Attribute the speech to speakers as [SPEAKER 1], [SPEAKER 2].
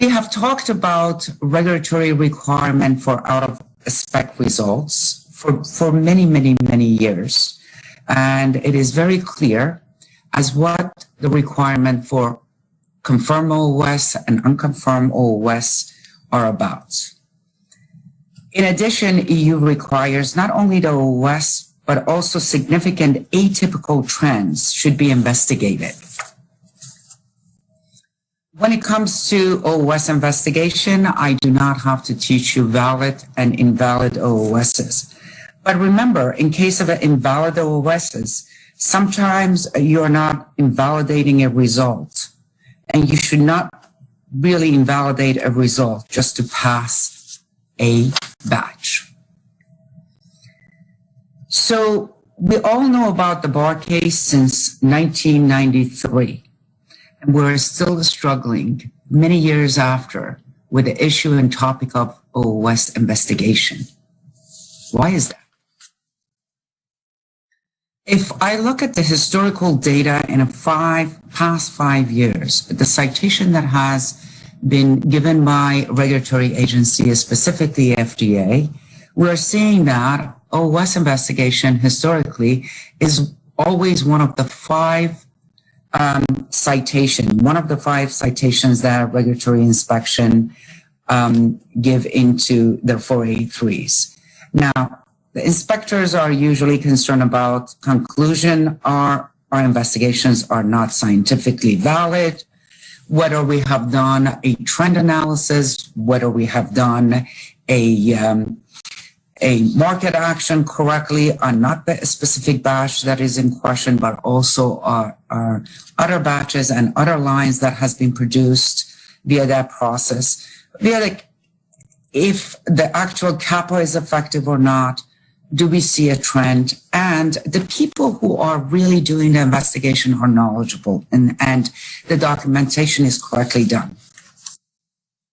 [SPEAKER 1] We have talked about regulatory requirement for out-of-spec results for many, many, many years. And it is very clear as what the requirement for confirmed OOS and unconfirmed OOS are about. In addition, EU requires not only the OOS, but also significant atypical trends should be investigated. When it comes to OOS investigation, I do not have to teach you valid and invalid OOSs. But remember, in case of invalid OOSs, sometimes you're not invalidating a result, and you should not really invalidate a result just to pass a batch. So we all know about the bar case since 1993, and we're still struggling many years after with the issue and topic of OOS investigation. Why is that? If I look at the historical data in past 5 years, the citation that has been given by regulatory agencies, specifically FDA, we're seeing that OOS investigation historically is always one of the five citations that regulatory inspection give into their 483s. Now, the inspectors are usually concerned about conclusion our investigations are not scientifically valid, whether we have done a trend analysis, whether we have done a market action correctly on not the specific batch that is in question, but also our other batches and other lines that has been produced via that process, if the actual kappa is effective or not. Do we see a trend? And the people who are really doing the investigation are knowledgeable and the documentation is correctly done.